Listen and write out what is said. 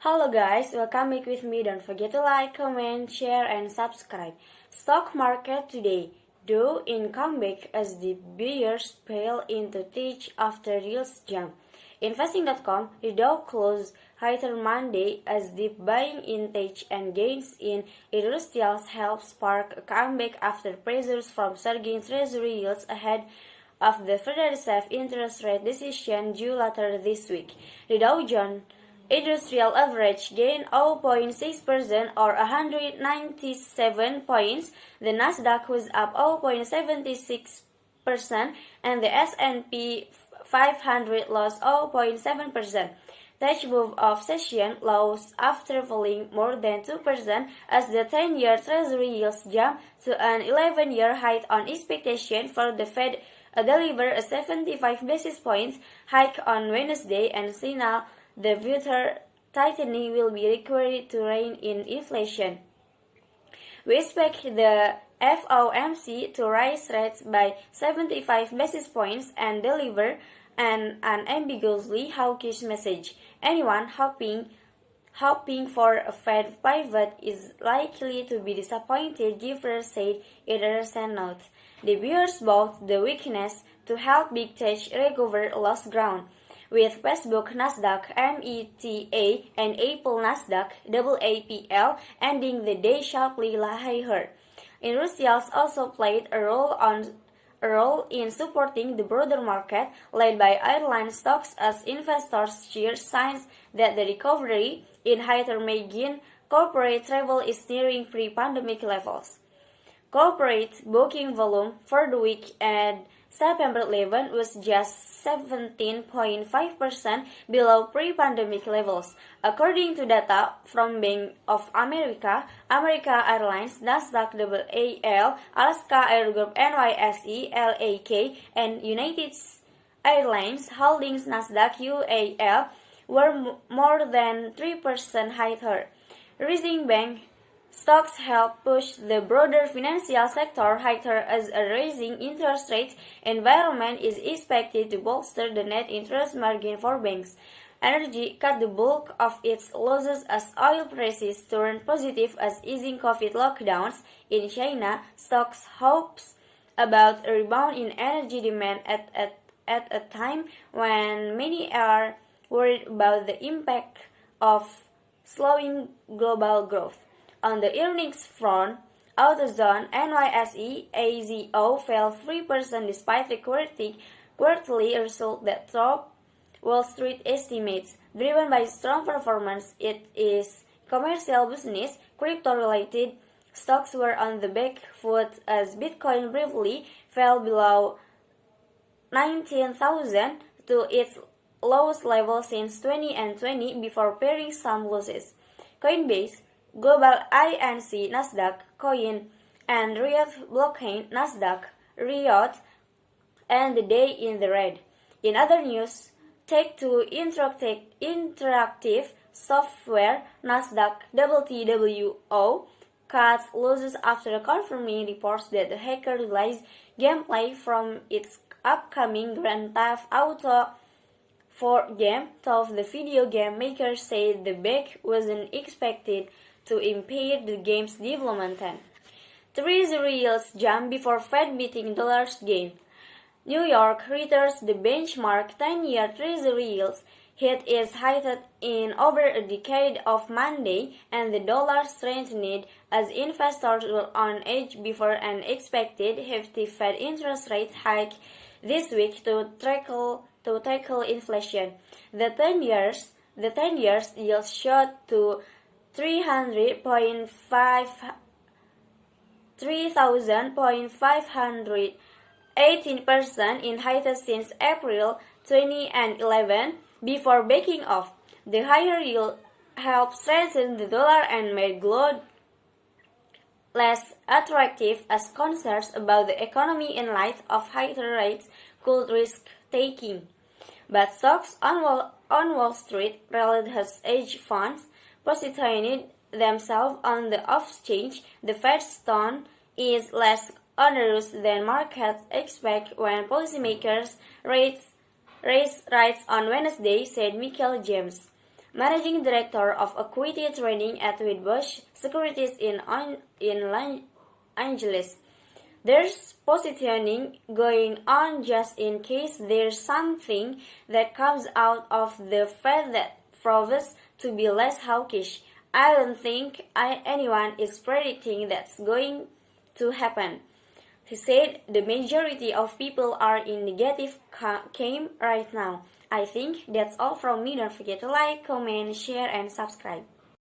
Hello guys, welcome back with me. Don't forget to like, comment, share, and subscribe. Stock market today. Dow in comeback as the bears pale into teach after yields jump. Investing.com, the Dow closed higher Monday as deep buying in tech and gains in industrials help spark a comeback after pressures from surging treasury yields ahead of the Federal Reserve interest rate decision due later this week. The Dow Jones Industrial average gained 0.6% or 197 points. The Nasdaq was up 0.76% and the S&P 500 lost 0.7%. Tech move of session lows after falling more than 2% as the 10-year Treasury yields jumped to an 11-year high on expectation for the Fed deliver a 75 basis points hike on Wednesday and signal the future tightening will be required to rein in inflation. We expect the FOMC to raise rates by 75 basis points and deliver an unambiguously hawkish message. Anyone hoping for a Fed pivot is likely to be disappointed, Gifford said in a recent note. The bears bought the weakness to help big tech recover lost ground, with Facebook Nasdaq META and Apple Nasdaq AAPL ending the day sharply higher. Industrials also played a role in supporting the broader market, led by airline stocks as investors share signs that the recovery in higher may gain. Corporate travel is nearing pre-pandemic levels. Corporate booking volume for the week and September 11 was just 17.5% below pre-pandemic levels, according to data from Bank of America, America Airlines, Nasdaq AAL, Alaska Air Group NYSE LAK, and United Airlines Holdings Nasdaq UAL were more than 3% higher. Rising bank stocks help push the broader financial sector higher as a rising interest rate environment is expected to bolster the net interest margin for banks. Energy cut the bulk of its losses as oil prices turned positive as easing COVID lockdowns in China. Stocks hopes about a rebound in energy demand at a time when many are worried about the impact of slowing global growth. On the earnings front, AutoZone NYSE AZO fell 3% despite the quarterly result that topped Wall Street estimates. Driven by strong performance, it is commercial business. Crypto-related stocks were on the back foot as Bitcoin briefly fell below 19,000 to its lowest level since 2020 before pairing some losses. Coinbase, Global Inc. Nasdaq Coin, and Riot Blockchain Nasdaq Riot and the day in the red. In other news, Take-Two Interactive Software Nasdaq WTWO cut losses after confirming reports that the hacker released gameplay from its upcoming Grand Theft Auto 4 game, though the video game maker said the bug wasn't expected to impair the game's development. Treasury yields jump before Fed beating dollars gain. New York returns the benchmark 10-year Treasury yields hit its highest in over a decade of Monday, and the dollar strengthened as investors were on edge before an expected hefty Fed interest rate hike this week to tackle inflation. The 10 years yield shot to 3,518% in highest since April 2011 before backing off. The higher yield helped strengthen the dollar and made gold less attractive as concerns about the economy in light of higher rates could risk taking. But stocks on Wall Street rallied as hedge funds positioned themselves on the exchange. The Fed's tone is less onerous than markets expect when policymakers raise rates on Wednesday, said Michael James, Managing Director of Equity Trading at Wedbush Securities in Los Angeles. There's positioning going on just in case there's something that comes out of the Fed that proves to be less hawkish. I don't think anyone is predicting that's going to happen. He said the majority of people are in negative camp right now. I think that's all from me. Don't forget to like, comment, share, and subscribe.